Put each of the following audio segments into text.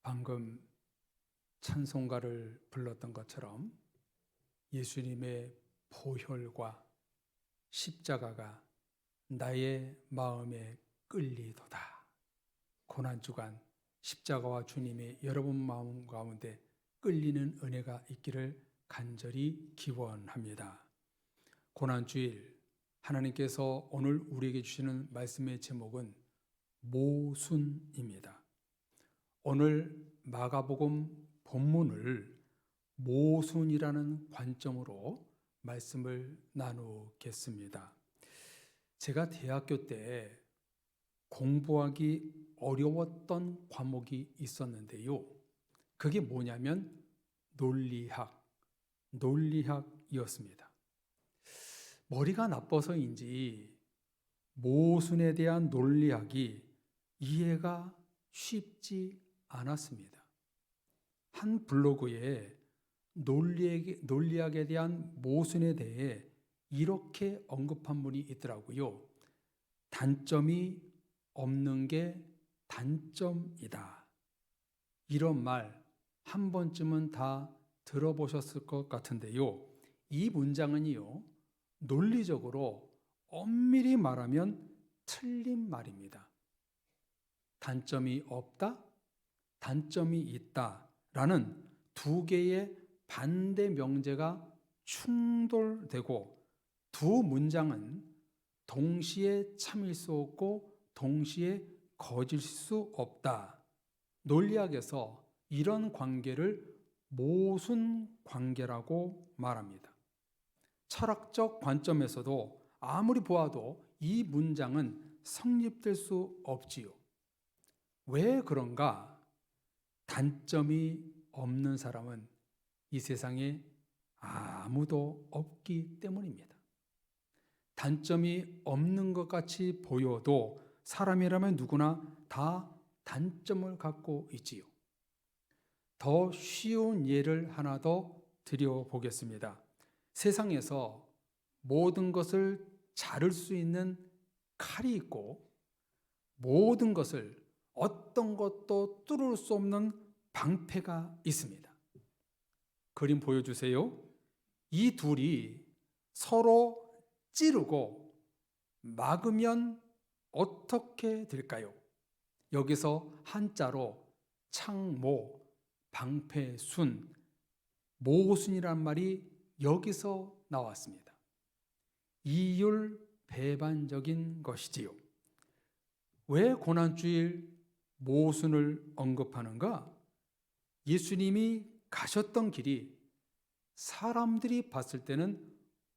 방금 찬송가를 불렀던 것처럼 예수님의 보혈과 십자가가 나의 마음에 끌리도다. 고난주간 십자가와 주님의 여러분 마음 가운데 끌리는 은혜가 있기를 간절히 기원합니다. 고난주일 하나님께서 오늘 우리에게 주시는 말씀의 제목은 모순입니다. 오늘 마가복음 본문을 모순이라는 관점으로 말씀을 나누겠습니다. 제가 대학교 때 공부하기 어려웠던 과목이 있었는데요. 그게 뭐냐면 논리학이었습니다. 머리가 나빠서인지 모순에 대한 논리학이 이해가 쉽지 않았습니다. 한 블로그에 논리학에 대한 모순에 대해 이렇게 언급한 분이 있더라고요. 단점이 없는 게 단점이다. 이런 말 한 번쯤은 다 들어보셨을 것 같은데요. 이 문장은요, 논리적으로 엄밀히 말하면 틀린 말입니다. 단점이 없다, 단점이 있다 라는 두 개의 반대 명제가 충돌되고 두 문장은 동시에 참일 수 없고 동시에 거짓일 수 없다. 논리학에서 이런 관계를 모순 관계라고 말합니다. 철학적 관점에서도 아무리 보아도 이 문장은 성립될 수 없지요. 왜 그런가? 단점이 없는 사람은 이 세상에 아무도 없기 때문입니다. 단점이 없는 것 같이 보여도 사람이라면 누구나 다 단점을 갖고 있지요. 더 쉬운 예를 하나 더 드려보겠습니다. 세상에서 모든 것을 자를 수 있는 칼이 있고 모든 것을 어떤 것도 뚫을 수 없는 방패가 있습니다. 그림 보여주세요. 이 둘이 서로 찌르고 막으면 어떻게 될까요? 여기서 한자로 창모, 방패순, 모순이란 말이 여기서 나왔습니다. 이율배반적인 것이지요. 왜 고난주일 모순을 언급하는가? 예수님이 가셨던 길이 사람들이 봤을 때는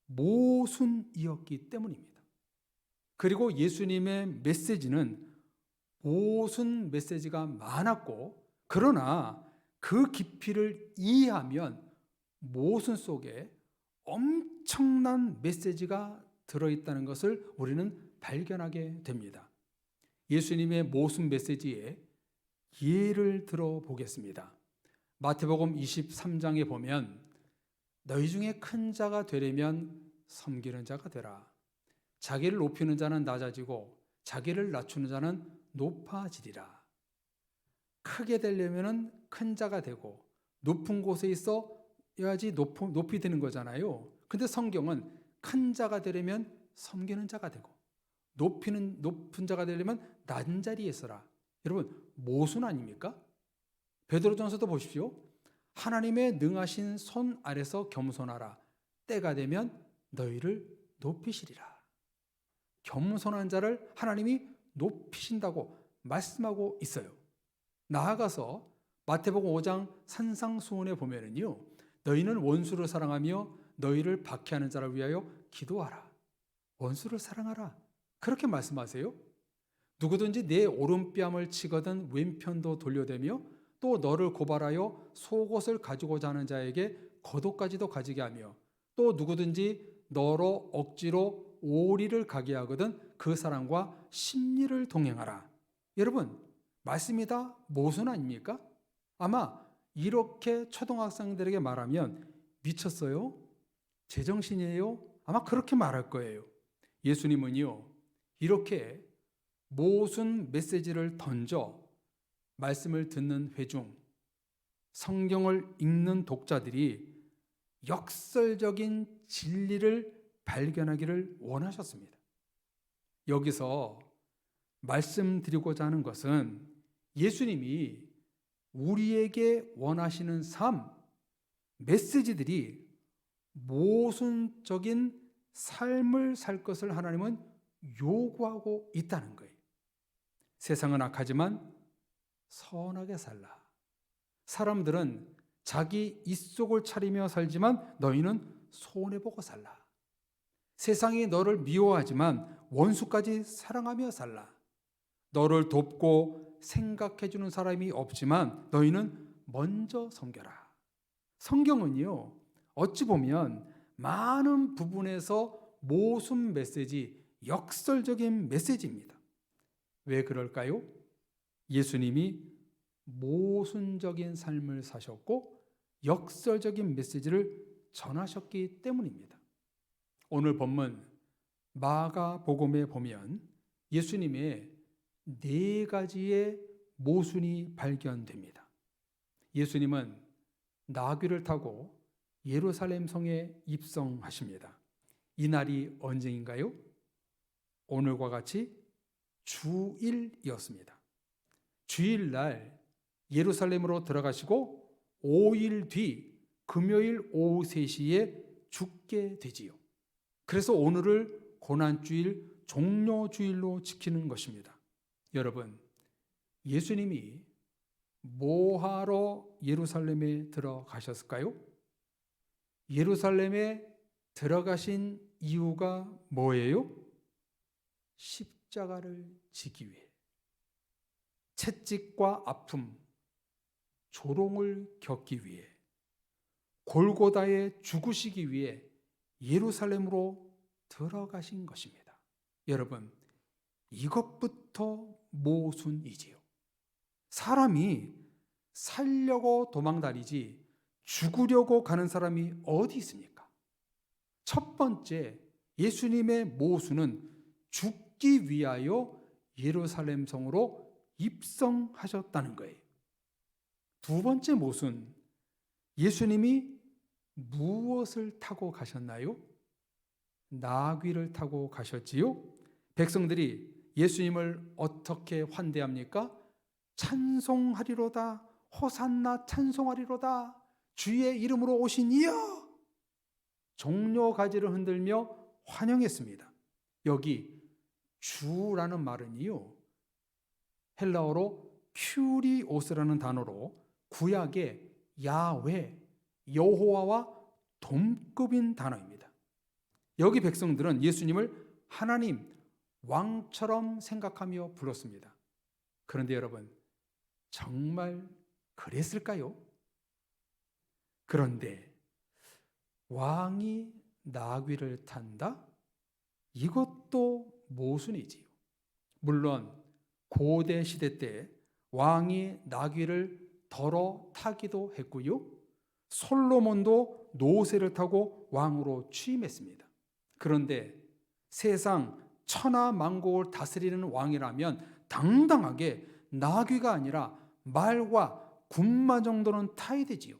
모순이었기 때문입니다. 그리고 예수님의 메시지는 모순 메시지가 많았고, 그러나 그 깊이를 이해하면 모순 속에 엄청난 메시지가 들어있다는 것을 우리는 발견하게 됩니다. 예수님의 모순 메시지에 예를 들어보겠습니다. 마태복음 23장에 보면 너희 중에 큰 자가 되려면 섬기는 자가 되라. 자기를 높이는 자는 낮아지고 자기를 낮추는 자는 높아지리라. 크게 되려면 큰 자가 되고 높은 곳에 있어야지 높이 되는 거잖아요. 근데 성경은 큰 자가 되려면 섬기는 자가 되고 높은 자가 되려면 낮은 자리에 서라. 여러분, 모순 아닙니까? 베드로전서도 보십시오. 하나님의 능하신 손 아래서 겸손하라. 때가 되면 너희를 높이시리라. 겸손한 자를 하나님이 높이신다고 말씀하고 있어요. 나아가서 마태복음 5장 산상수훈에 보면은요, 너희는 원수를 사랑하며 너희를 박해하는 자를 위하여 기도하라. 원수를 사랑하라. 그렇게 말씀하세요. 누구든지 내 오른뺨을 치거든 왼편도 돌려대며 또 너를 고발하여 속옷을 가지고자 하는 자에게 겉옷까지도 가지게 하며 또 누구든지 너로 억지로 오리를 가게 하거든 그 사람과 심리를 동행하라. 여러분, 말씀이 다 모순 아닙니까? 아마 이렇게 초등학생들에게 말하면 미쳤어요? 제정신이에요? 아마 그렇게 말할 거예요. 예수님은요, 이렇게 모순 메시지를 던져 말씀을 듣는 회중, 성경을 읽는 독자들이 역설적인 진리를 발견하기를 원하셨습니다. 여기서 말씀드리고자 하는 것은 예수님이 우리에게 원하시는 삶, 메시지들이 모순적인 삶을 살 것을 하나님은 요구하고 있다는 거예요. 세상은 악하지만 선하게 살라. 사람들은 자기 입속을 차리며 살지만 너희는 손해보고 살라. 세상이 너를 미워하지만 원수까지 사랑하며 살라. 너를 돕고 생각해주는 사람이 없지만 너희는 먼저 섬겨라. 성경은요, 어찌 보면 많은 부분에서 모순 메시지, 역설적인 메시지입니다. 왜 그럴까요? 예수님이 모순적인 삶을 사셨고 역설적인 메시지를 전하셨기 때문입니다. 오늘 본문 마가복음에 보면 예수님의 4가지의 모순이 발견됩니다. 예수님은 나귀를 타고 예루살렘 성에 입성하십니다. 이 날이 언제인가요? 오늘과 같이 주일이었습니다. 주일날 예루살렘으로 들어가시고 5일 뒤 금요일 오후 3시에 죽게 되지요. 그래서 오늘을 고난주일, 종료주일로 지키는 것입니다. 여러분, 예수님이 뭐하러 예루살렘에 들어가셨을까요? 예루살렘에 들어가신 이유가 뭐예요? 십자가를 지기 위해. 채찍과 아픔, 조롱을 겪기 위해, 골고다에 죽으시기 위해 예루살렘으로 들어가신 것입니다. 여러분, 이것부터 모순이지요. 사람이 살려고 도망다니지 죽으려고 가는 사람이 어디 있습니까? 첫 번째, 예수님의 모순은 죽기 위하여 예루살렘 성으로 입성하셨다는 거예요. 두 번째 모순, 예수님이 무엇을 타고 가셨나요? 나귀를 타고 가셨지요? 백성들이 예수님을 어떻게 환대합니까? 찬송하리로다, 호산나 찬송하리로다, 주의 이름으로 오신 이여! 종려 가지를 흔들며 환영했습니다. 여기 주라는 말은요, 헬라어로 큐리오스라는 단어로 구약의 야훼, 여호와와 동급인 단어입니다. 여기 백성들은 예수님을 하나님, 왕처럼 생각하며 불렀습니다. 그런데 여러분, 정말 그랬을까요? 그런데 왕이 나귀를 탄다? 이것도 모순이지요. 물론 고대 시대 때 왕이 나귀를 덜어 타기도 했고요. 솔로몬도 노새를 타고 왕으로 취임했습니다. 그런데 세상 천하만국을 다스리는 왕이라면 당당하게 나귀가 아니라 말과 군마 정도는 타야 되지요.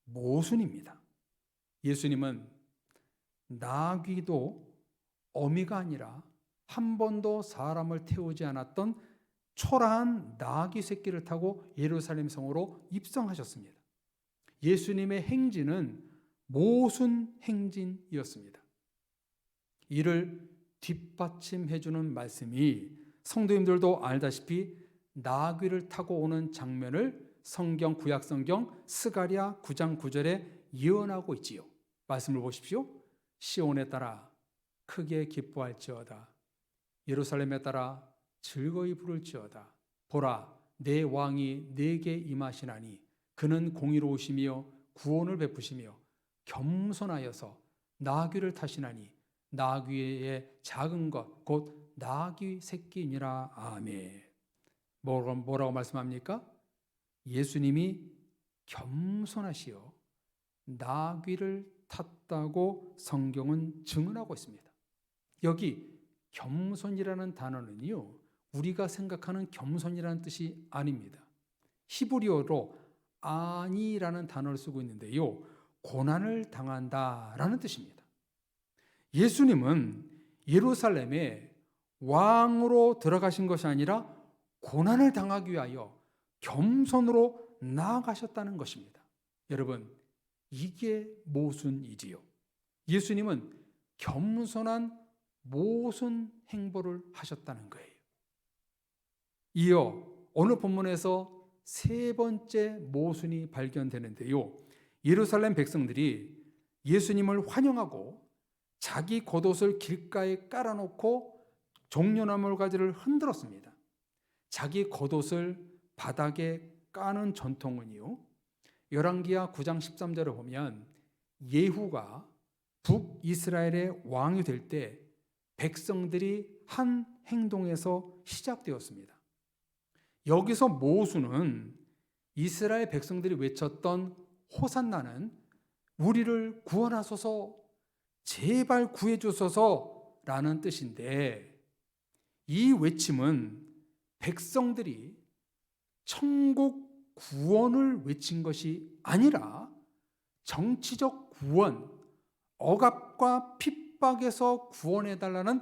모순입니다. 예수님은 나귀도 어미가 아니라 한 번도 사람을 태우지 않았던 초라한 나귀 새끼를 타고 예루살렘 성으로 입성하셨습니다. 예수님의 행진은 모순 행진이었습니다. 이를 뒷받침해주는 말씀이 성도님들도 알다시피 나귀를 타고 오는 장면을 성경, 구약성경 스가랴 9장 9절에 예언하고 있지요. 말씀을 보십시오. 시온에 따라 크게 기뻐할지어다. 예루살렘에 따라 즐거이 부를지어다. 보라, 내 왕이 내게 임하시나니 그는 공의로우시며 구원을 베푸시며 겸손하여서 나귀를 타시나니 나귀의 작은 것 곧 나귀 새끼니라. 아멘. 뭐라고 말씀합니까? 예수님이 겸손하시어 나귀를 탔다고 성경은 증언하고 있습니다. 여기 겸손이라는 단어는요, 우리가 생각하는 겸손이라는 뜻이 아닙니다. 히브리어로 아니라는 단어를 쓰고 있는데요, 고난을 당한다라는 뜻입니다. 예수님은 예루살렘에 왕으로 들어가신 것이 아니라 고난을 당하기 위하여 겸손으로 나아가셨다는 것입니다. 여러분, 이게 모순이지요. 예수님은 겸손한 모순 행보를 하셨다는 거예요. 이어 오늘 본문에서 세 번째 모순이 발견되는데요, 예루살렘 백성들이 예수님을 환영하고 자기 겉옷을 길가에 깔아놓고 종려나무 가지를 흔들었습니다. 자기 겉옷을 바닥에 까는 전통은요, 열왕기하 9장 13절을 보면 예후가 북이스라엘의 왕이 될 때 백성들이 한 행동에서 시작되었습니다. 여기서 모순은 이스라엘 백성들이 외쳤던 호산나는 우리를 구원하소서, 제발 구해주소서라는 뜻인데, 이 외침은 백성들이 천국 구원을 외친 것이 아니라 정치적 구원, 억압과 핍박에서 구원해달라는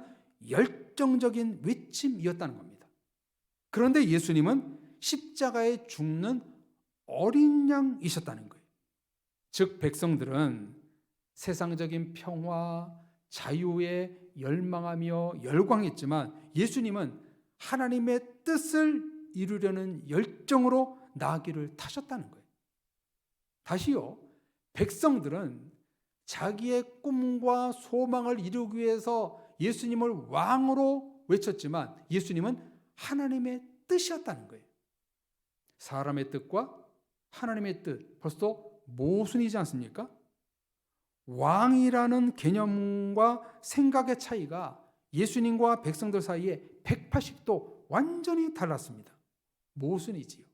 열정적인 외침이었다는 겁니다. 그런데 예수님은 십자가에 죽는 어린 양이셨다는 거예요. 즉 백성들은 세상적인 평화, 자유에 열망하며 열광했지만 예수님은 하나님의 뜻을 이루려는 열정으로 나귀를 타셨다는 거예요. 다시요, 백성들은 자기의 꿈과 소망을 이루기 위해서 예수님을 왕으로 외쳤지만 예수님은 하나님의 뜻이었다는 거예요. 사람의 뜻과 하나님의 뜻, 벌써 모순이지 않습니까? 왕이라는 개념과 생각의 차이가 예수님과 백성들 사이에 180도 완전히 달랐습니다. 모순이지요.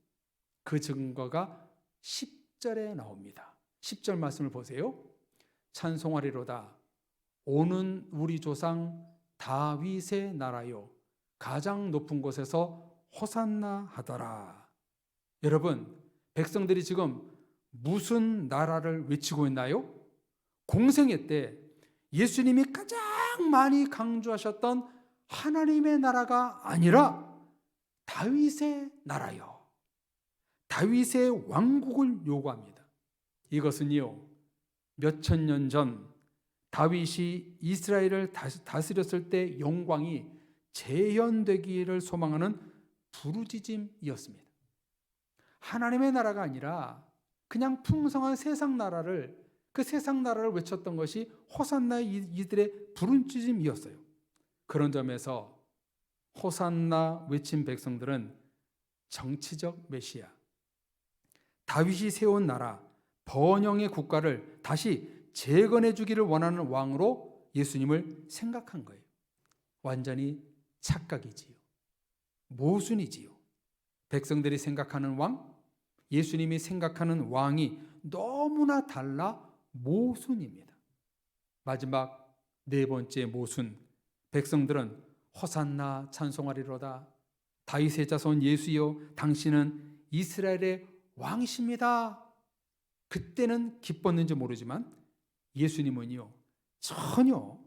그 증거가 10절에 나옵니다. 10절 말씀을 보세요. 찬송하리로다. 오는 우리 조상 다윗의 나라요, 가장 높은 곳에서 호산나 하더라. 여러분, 백성들이 지금 무슨 나라를 외치고 있나요? 공생애 때 예수님이 가장 많이 강조하셨던 하나님의 나라가 아니라 다윗의 나라요, 다윗의 왕국을 요구합니다. 이것은요, 몇천 년 전 다윗이 이스라엘을 다스렸을 때 영광이 재현되기를 소망하는 부르짖음이었습니다. 하나님의 나라가 아니라 그냥 풍성한 세상 나라를, 그 세상 나라를 외쳤던 것이 호산나 이들의 부르짖음이었어요. 그런 점에서 호산나 외친 백성들은 정치적 메시아, 다윗이 세운 나라, 번영의 국가를 다시 재건해 주기를 원하는 왕으로 예수님을 생각한 거예요. 완전히 착각이지요. 모순이지요. 백성들이 생각하는 왕, 예수님이 생각하는 왕이 너무나 달라 모순입니다. 마지막 네 번째 모순, 백성들은 호산나 찬송하리로다. 다윗의 자손 예수여, 당신은 이스라엘의 왕이십니다. 그때는 기뻤는지 모르지만 예수님은요, 전혀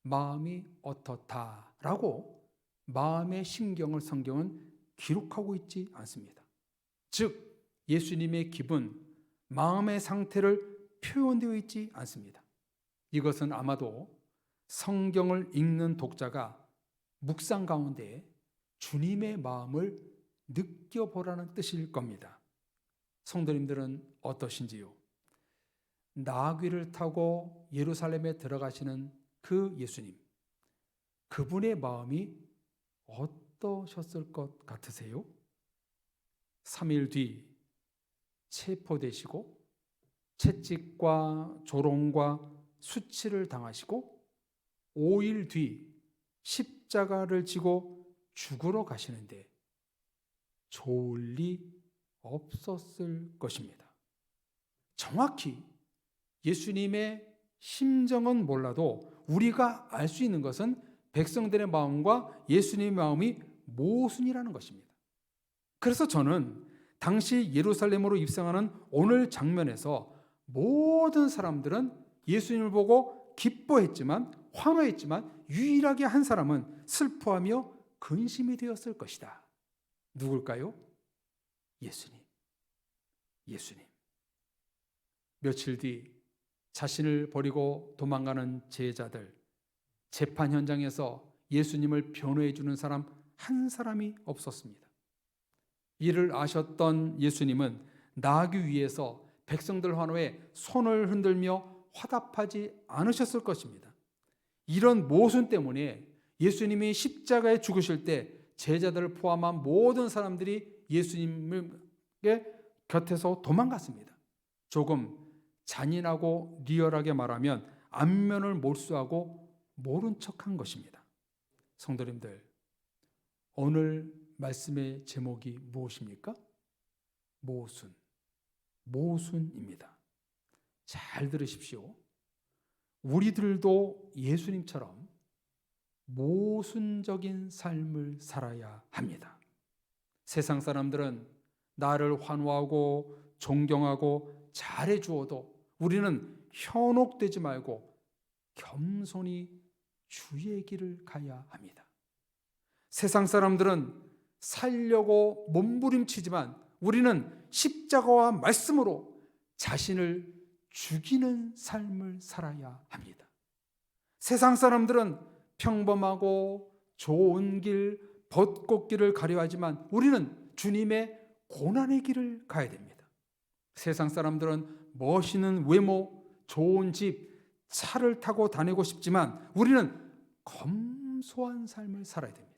마음이 어떻다라고 마음의 심경을 성경은 기록하고 있지 않습니다. 즉 예수님의 기분, 마음의 상태를 표현되어 있지 않습니다. 이것은 아마도 성경을 읽는 독자가 묵상 가운데 주님의 마음을 느껴보라는 뜻일 겁니다. 성도님들은 어떠신지요? 나귀를 타고 예루살렘에 들어가시는 그 예수님, 그분의 마음이 어떠셨을 것 같으세요? 3일 뒤 체포되시고 채찍과 조롱과 수치를 당하시고 5일 뒤 십자가를 지고 죽으러 가시는데 좋을 리 없었을 것입니다. 정확히 예수님의 심정은 몰라도 우리가 알 수 있는 것은 백성들의 마음과 예수님의 마음이 모순이라는 것입니다. 그래서 저는 당시 예루살렘으로 입성하는 오늘 장면에서 모든 사람들은 예수님을 보고 기뻐했지만, 환호했지만 유일하게 한 사람은 슬퍼하며 근심이 되었을 것이다. 누굴까요? 예수님. 며칠 뒤 자신을 버리고 도망가는 제자들, 재판 현장에서 예수님을 변호해 주는 사람 한 사람이 없었습니다. 이를 아셨던 예수님은 나귀 위에서 백성들 환호에 손을 흔들며 화답하지 않으셨을 것입니다. 이런 모순 때문에 예수님이 십자가에 죽으실 때 제자들을 포함한 모든 사람들이 예수님의 곁에서 도망갔습니다. 조금 잔인하고 리얼하게 말하면 안면을 몰수하고 모른 척한 것입니다. 성도님들, 오늘 말씀의 제목이 무엇입니까? 모순입니다. 잘 들으십시오. 우리들도 예수님처럼 모순적인 삶을 살아야 합니다. 세상 사람들은 나를 환호하고 존경하고 잘해주어도 우리는 현혹되지 말고 겸손히 주의 길을 가야 합니다. 세상 사람들은 살려고 몸부림치지만 우리는 십자가와 말씀으로 자신을 죽이는 삶을 살아야 합니다. 세상 사람들은 평범하고 좋은 길, 벚꽃 길을 가려하지만 우리는 주님의 고난의 길을 가야 됩니다. 세상 사람들은 멋있는 외모, 좋은 집, 차를 타고 다니고 싶지만 우리는 검소한 삶을 살아야 됩니다.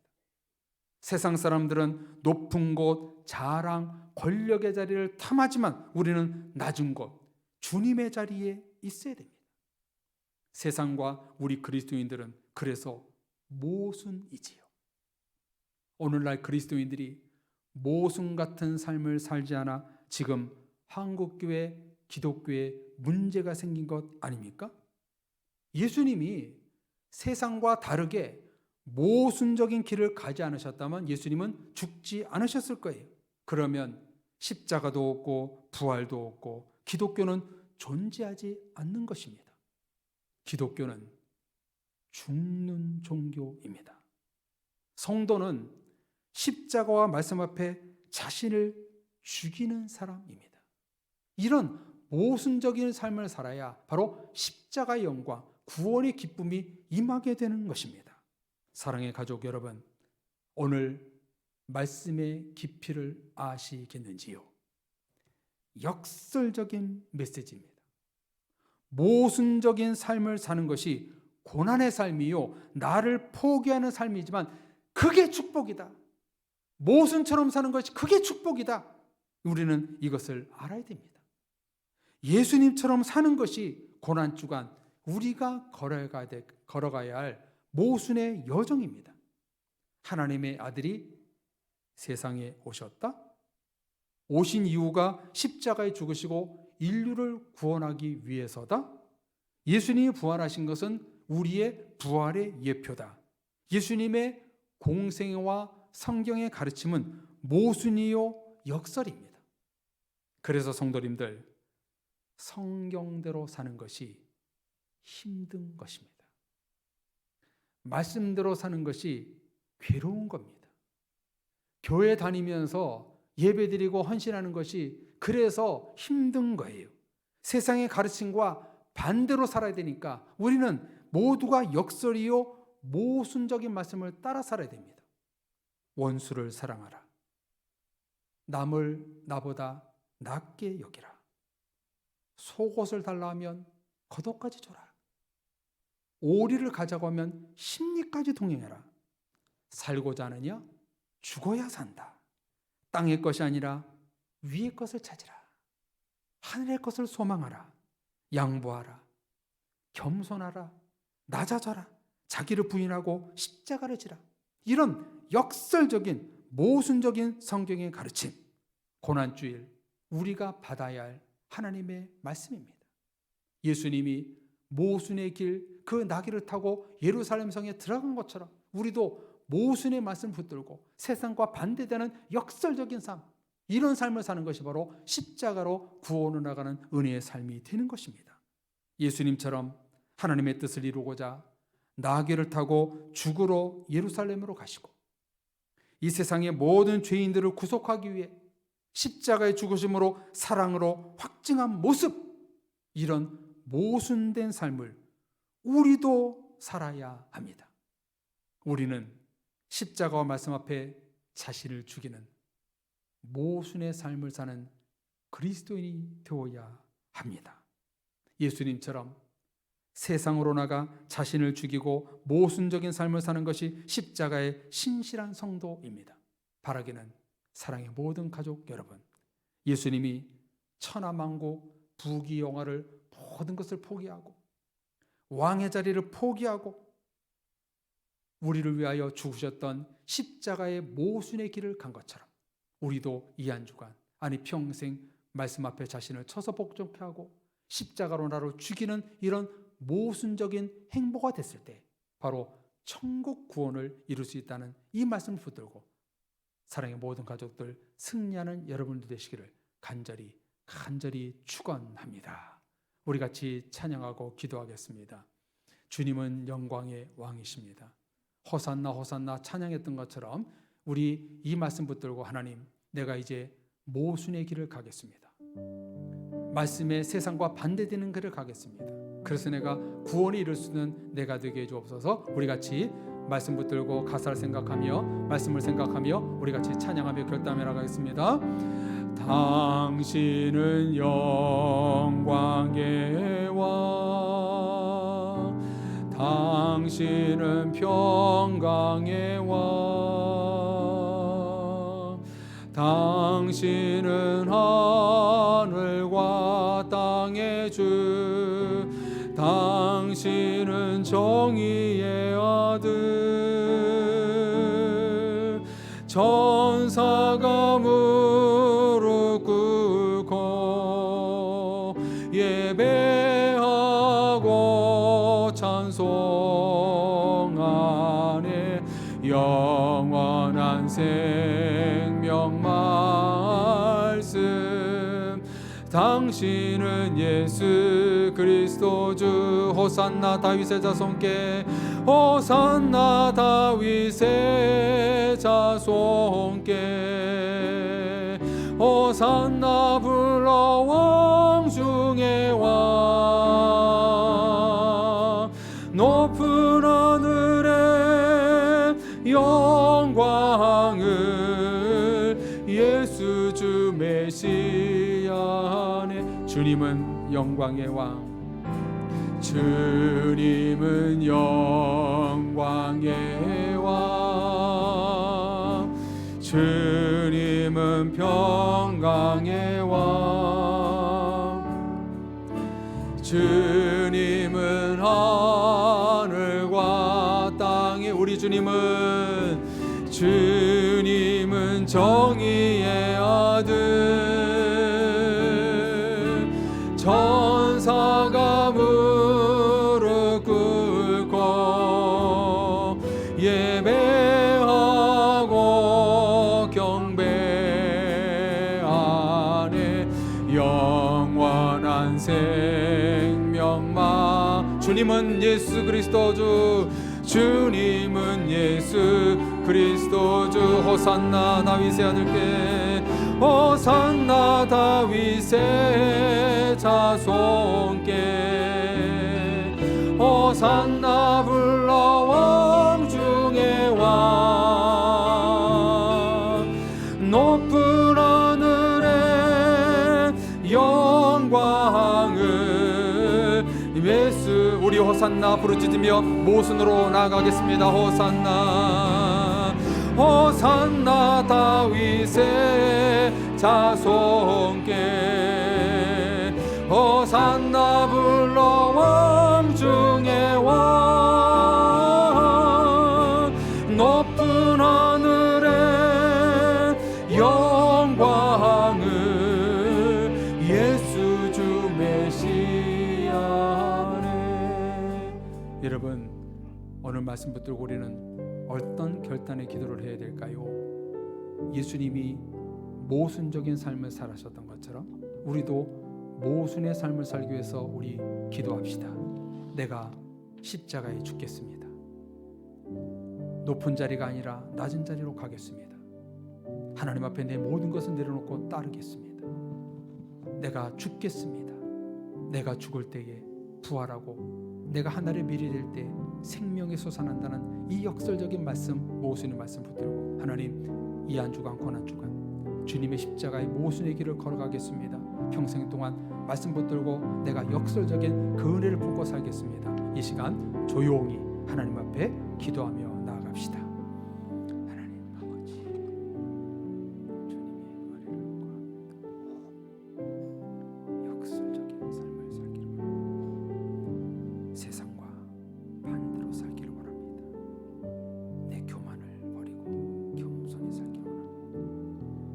세상 사람들은 높은 곳, 자랑, 권력의 자리를 탐하지만 우리는 낮은 곳, 주님의 자리에 있어야 됩니다. 세상과 우리 그리스도인들은 그래서 모순이지요. 오늘날 그리스도인들이 모순 같은 삶을 살지 않아 지금 한국교회, 기독교에 문제가 생긴 것 아닙니까? 예수님이 세상과 다르게 모순적인 길을 가지 않으셨다면 예수님은 죽지 않으셨을 거예요. 그러면 십자가도 없고 부활도 없고 기독교는 존재하지 않는 것입니다. 기독교는 죽는 종교입니다. 성도는 십자가와 말씀 앞에 자신을 죽이는 사람입니다. 이런 모순적인 삶을 살아야 바로 십자가의 영광, 구원의 기쁨이 임하게 되는 것입니다. 사랑의 가족 여러분, 오늘 말씀의 깊이를 아시겠는지요? 역설적인 메시지입니다. 모순적인 삶을 사는 것이 고난의 삶이요, 나를 포기하는 삶이지만 그게 축복이다. 모순처럼 사는 것이 그게 축복이다. 우리는 이것을 알아야 됩니다. 예수님처럼 사는 것이 고난주간 우리가 걸어가야 할 모순의 여정입니다. 하나님의 아들이 세상에 오셨다. 오신 이유가 십자가에 죽으시고 인류를 구원하기 위해서다. 예수님이 부활하신 것은 우리의 부활의 예표다. 예수님의 공생애와 성경의 가르침은 모순이요 역설입니다. 그래서 성도님들, 성경대로 사는 것이 힘든 것입니다. 말씀대로 사는 것이 괴로운 겁니다. 교회 다니면서 예배드리고 헌신하는 것이 그래서 힘든 거예요. 세상의 가르침과 반대로 살아야 되니까 우리는 모두가 역설이요 모순적인 말씀을 따라 살아야 됩니다. 원수를 사랑하라. 남을 나보다 낮게 여기라. 속옷을 달라 하면 겉옷까지 줘라. 오리를 가자고 하면 심리까지 동행해라. 살고자 하느냐? 죽어야 산다. 땅의 것이 아니라 위의 것을 찾으라. 하늘의 것을 소망하라. 양보하라. 겸손하라. 낮아져라. 자기를 부인하고 십자가를 지라. 이런 역설적인 모순적인 성경의 가르침, 고난주일 우리가 받아야 할 하나님의 말씀입니다. 예수님이 모순의 길, 그 나귀를 타고 예루살렘 성에 들어간 것처럼 우리도 모순의 말씀을 붙들고 세상과 반대되는 역설적인 삶, 이런 삶을 사는 것이 바로 십자가로 구원을 나가는 은혜의 삶이 되는 것입니다. 예수님처럼 하나님의 뜻을 이루고자 나귀를 타고 죽으러 예루살렘으로 가시고 이 세상의 모든 죄인들을 구속하기 위해 십자가의 죽으심으로 사랑으로 확증한 모습, 이런 모순된 삶을 우리도 살아야 합니다. 우리는 십자가와 말씀 앞에 자신을 죽이는 모순의 삶을 사는 그리스도인이 되어야 합니다. 예수님처럼 세상으로 나가 자신을 죽이고 모순적인 삶을 사는 것이 십자가의 신실한 성도입니다. 바라기는 사랑의 모든 가족 여러분, 예수님이 천하만국 부귀영화를 모든 것을 포기하고 왕의 자리를 포기하고 우리를 위하여 죽으셨던 십자가의 모순의 길을 간 것처럼 우리도 이 한 주간, 아니 평생 말씀 앞에 자신을 쳐서 복종케 하고 십자가로 나를 죽이는 이런 모순적인 행보가 됐을 때 바로 천국 구원을 이룰 수 있다는 이 말씀을 붙들고 사랑의 모든 가족들 승리하는 여러분들 되시기를 간절히 축원합니다. 우리 같이 찬양하고 기도하겠습니다. 주님은 영광의 왕이십니다. 호산나 호산나 찬양했던 것처럼 우리 이 말씀 붙들고 하나님, 내가 이제 모순의 길을 가겠습니다. 말씀의 세상과 반대되는 길을 가겠습니다. 그래서 내가 구원을 이룰 수 있는 내가 되게 해주옵소서. 우리 같이 말씀 붙들고 가사를 생각하며 말씀을 생각하며 우리 같이 찬양하며 결단해 나가겠습니다. 당신은 영광의 왕, 당신은 평강의 왕, 당신은 하늘과 땅의 주, 당신은 정의의 아들, 천사가 무릎 꿇고 예배하고 찬송하네. 영원한 생명 말씀, 당신은 예수 그리스도 주. 호산나 다윗의 자손께, 호산나 다윗의 자손께, 호산나 불러 왕 중의 왕. 높은 하늘에 영광을 예수 주 메시아 안에. 주님은 영광의 왕, 주님은 영광의 왕, 주님은 평강의 왕, 주님은 하늘과 땅의, 우리 주님은 정의의 아들, 천사가 무릎 꿇고 예배하고 경배하네. 영원한 생명만. 주님은 예수 그리스도 주, 주님은 예수 그리스도 주. 호산나 다윗의 아들께, 호산나 다윗의 자손께, 호산나 불러 왕 중의 왕. 높은 하늘에 영광을 예수. 우리 호산나 부르짖으며 모순으로 나가겠습니다. 호산나, 호산나 다윗의 자손께, 호산나 불러 왕 중의 왕. 높은 하늘에 영광을 예수 주 메시아네. 여러분, 오늘 말씀 붙들고 우리는 어떤 결단의 기도를 해야 될까요? 예수님이 모순적인 삶을 살아셨던 것처럼 우리도 모순의 삶을 살기 위해서 우리 기도합시다. 내가 십자가에 죽겠습니다. 높은 자리가 아니라 낮은 자리로 가겠습니다. 하나님 앞에 내 모든 것을 내려놓고 따르겠습니다. 내가 죽겠습니다. 내가 죽을 때에 부활하고 내가 하늘의 미래 될 때 생명이 솟아난다는 이 역설적인 말씀, 모순의 말씀 붙들고 하나님, 이 한 주간 고난 주간 주님의 십자가의 모순의 길을 걸어가겠습니다. 평생 동안 말씀 붙들고 내가 역설적인 그 은혜를 품고 살겠습니다. 이 시간 조용히 하나님 앞에 기도하며 나아갑시다. 하나님 아버지, 주님의 은혜를 역설적인 삶을 살기를 원합니다. 세상과 반대로 살기를 원합니다. 내 교만을 버리고 겸손히 살기를 원합니다.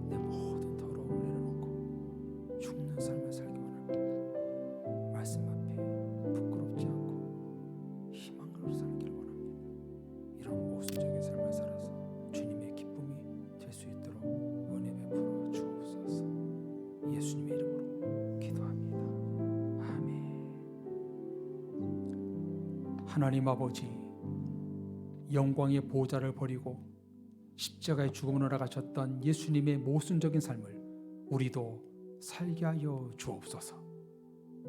내 모든 더러움을 내려놓고 죽는 삶을 살기 원합니다. 말씀 앞에 부끄럽지 않고 희망으로 살기를 원합니다. 이런 모순적인 삶을 살아서 주님의 기쁨이 될 수 있도록 은혜 베풀어 주옵소서. 예수님의 이름으로 기도합니다. 아멘. 하나님 아버지, 영광의 보좌를 버리고 십자가의 죽음으로 나가셨던 예수님의 모순적인 삶을 우리도 살게 하여 주옵소서.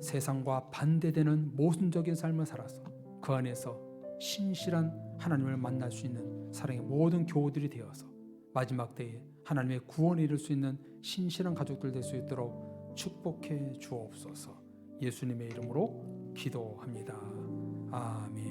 세상과 반대되는 모순적인 삶을 살아서 그 안에서 신실한 하나님을 만날 수 있는 사랑의 모든 교우들이 되어서 마지막 때에 하나님의 구원에 이를 수 있는 신실한 가족들 될 수 있도록 축복해 주옵소서. 예수님의 이름으로 기도합니다. 아멘.